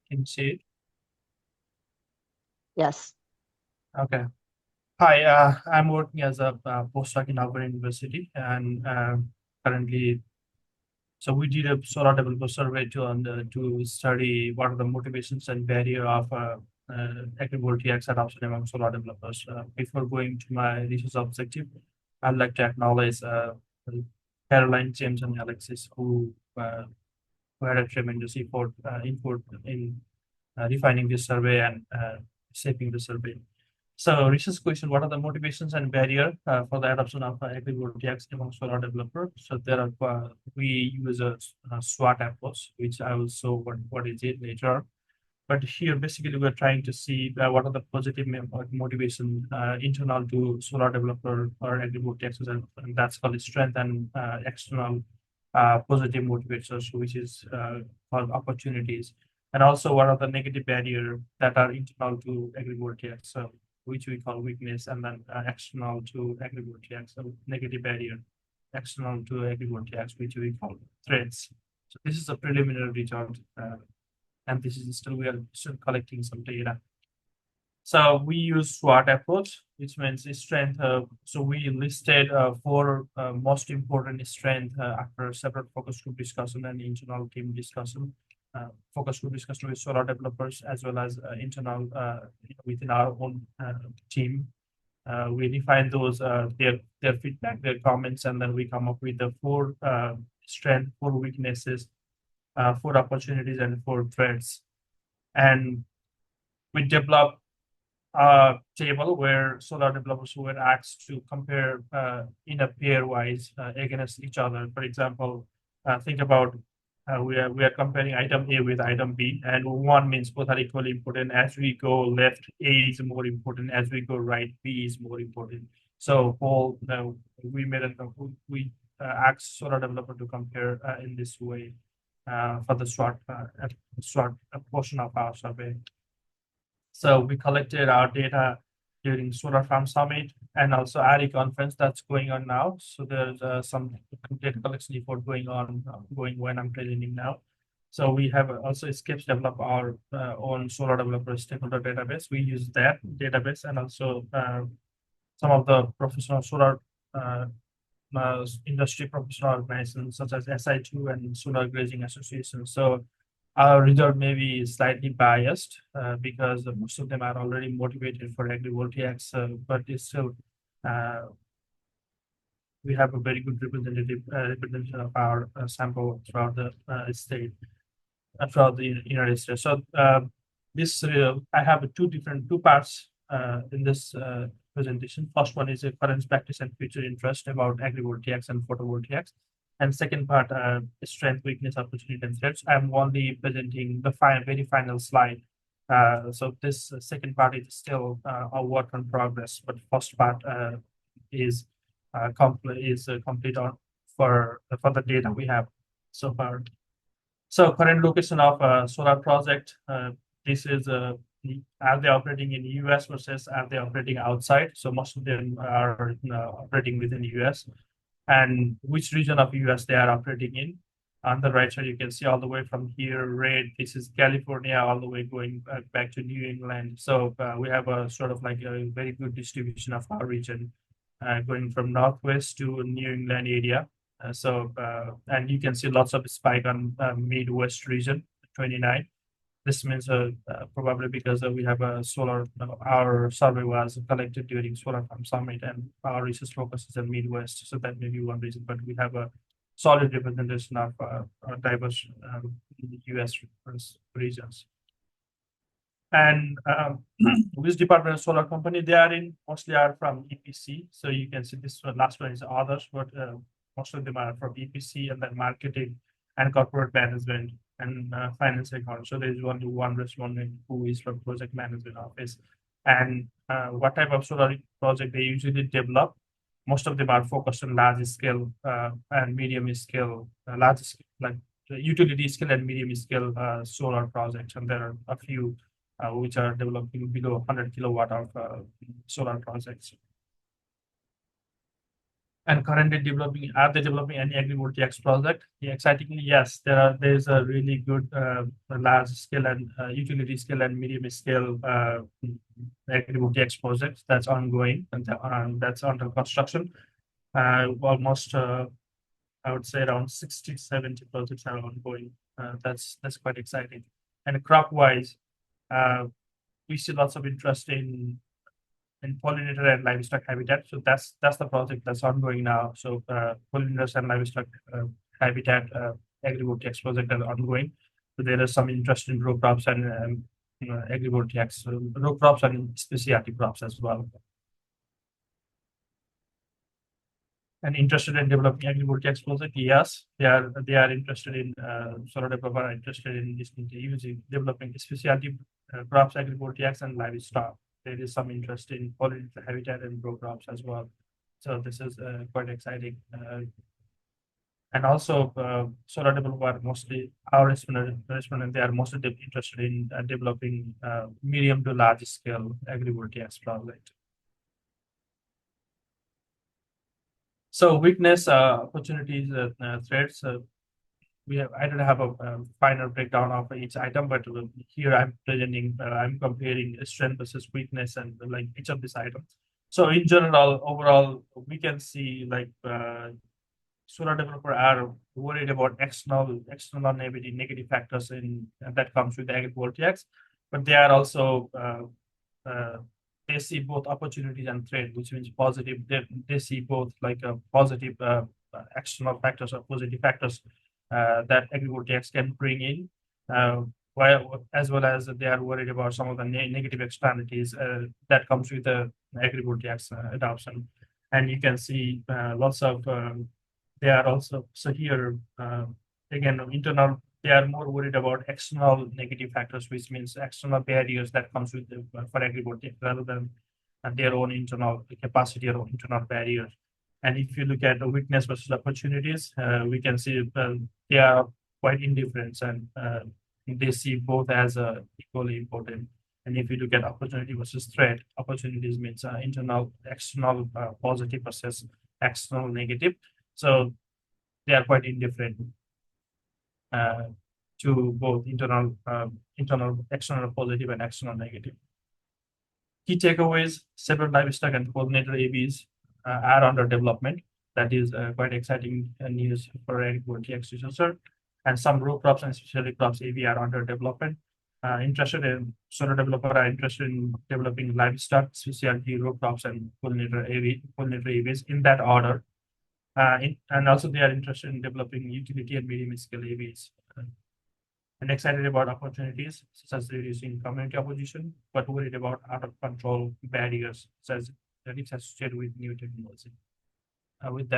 Can you see it? Yes. Okay. Hi, I'm working as a postdoc in Auburn University, and currently, so we did a solar developer survey to study what are the motivations and barrier of agrivoltaics adoption among solar developers. Before going to my research objective, I'd like to acknowledge Caroline, James, and Alexis, who had a tremendous input in refining this survey and shaping the survey. So, research question: what are the motivations and barrier for the adoption of agrivoltaics among solar developers? So, we use a SWOT approach, which I will show what is it later. But here, basically, we're trying to see what are the positive motivation internal to solar developer or agrivoltaics, and that's called strength, and external positive motivators, which is called opportunities. And also, what are the negative barrier that are internal to agrivoltaics, so which we call weakness, and then external to agrivoltaics, so negative barrier, external to agrivoltaics, which we call threats. So this is a preliminary result. And this is still we are still collecting some data. So we use SWOT approach, which means strength. So we listed four most important strength after separate focus group discussion and internal team discussion. Focus group discussion with solar developers as well as internal within our own team. We define those their feedback, their comments, and then we come up with the four strength, four weaknesses, four opportunities, and four threats. And we develop a table where solar developers were asked to compare in a pairwise against each other. For example, think about we are comparing item A with item B, and one means both are equally important. As we go left, A is more important. As we go right, B is more important. So all we made a we asked solar developer to compare in this way for the short portion of our survey. So we collected our data during Solar Farm Summit and also ARI conference that's going on now. So there's some data collection effort going when I'm presenting now. So we have also Escapes develop our own solar developer stakeholder database. We use that database and also some of the professional solar industry professional organizations such as SI2 and Solar Grazing Association. So our result may be slightly biased because most of them are already motivated for agrivoltaics, but it's still we have a very good representation of our sample throughout the state, throughout the United States. So this I have two parts in this presentation. First one is a current practice and future interest about agrivoltaics and photovoltaics. And second part, strength, weakness, opportunity, and threats. I'm only presenting the very final slide. So this second part is still a work in progress, but first part is complete on for the data we have so far. So current location of solar project. This is are they operating in the US versus are they operating outside? So most of them are operating within the US, and which region of US they are operating in. On the right side, you can see all the way from here, red, this is California, all the way going back to New England. So we have a sort of like a very good distribution of our region going from Northwest to New England area. And you can see lots of spike on Midwest region, 29. This means probably because we have a our survey was collected during Solar Farm Summit and our research focuses on Midwest. So that may be one reason, but we have a solid representation of diverse US regions. And which department of solar company they are in mostly are from EPC. So you can see this last one is others, but most of them are from EPC and then marketing and corporate management and finance account. So there is only one respondent who is from project management office. And what type of solar project they usually develop? Most of them are focused on large scale and medium scale, large scale, like utility scale and medium scale solar projects. And there are a few which are developing below 100 kilowatt of solar projects. And currently developing, are they developing any agrivoltaics project? Yeah, excitingly, yes, there's a really good large scale and utility scale and medium scale agrivoltaics project that's ongoing and that's under construction. Almost I would say around 60, 70 projects are ongoing. That's quite exciting. And crop wise, uh, we see lots of interest in pollinator and livestock habitat. So that's the project that's ongoing now. So pollinators and livestock habitat agrivoltaics project are ongoing. So there is some interest in row crops and agrivoltaics, row crops and specialty crops as well. And interested in developing agrivoltaics project? Yes, they are interested in solar developer are interested in using developing specialty crops, agrivoltaics, and livestock. There is some interest in pollinator habitat and row crops as well. So this is quite exciting. And also, solar developer are mostly our respondent. They are mostly interested in developing medium to large scale agrivoltaics project. So weakness, opportunities, threats. I don't have a final breakdown of each item, but here I'm comparing strength versus weakness and like each of these items. So in general, overall, we can see like solar developer are worried about external negative factors in that comes with the agrivoltaics, but they are also they see both opportunities and threat, which means positive. They see both like a positive external factors or positive factors that agrivoltaics can bring in, while as well as they are worried about some of the negative externalities that comes with the agrivoltaics adoption. And you can see lots of they are also so here again internal. They are more worried about external negative factors, which means external barriers that comes with the, for agrivoltaic rather than their own internal capacity or internal barriers. And if you look at the weakness versus opportunities, we can see they are quite indifferent and they see both as equally important. And if you look at opportunity versus threat, opportunities means internal, external positive versus external negative. So they are quite indifferent uh, to both internal, external positive and external negative. Key takeaways: several livestock and pollinator AVs are under development. That is quite exciting news for agrivoltaics researcher. And some row crops and specialty crops AV are under development. Interested in solar developer are interested in developing livestock, specialty row crops, and pollinator AVs in that order. And also they are interested in developing utility and medium scale AVs. And excited about opportunities such as reducing community opposition, but worried about out of control barriers such as that is associated with new technology. With that.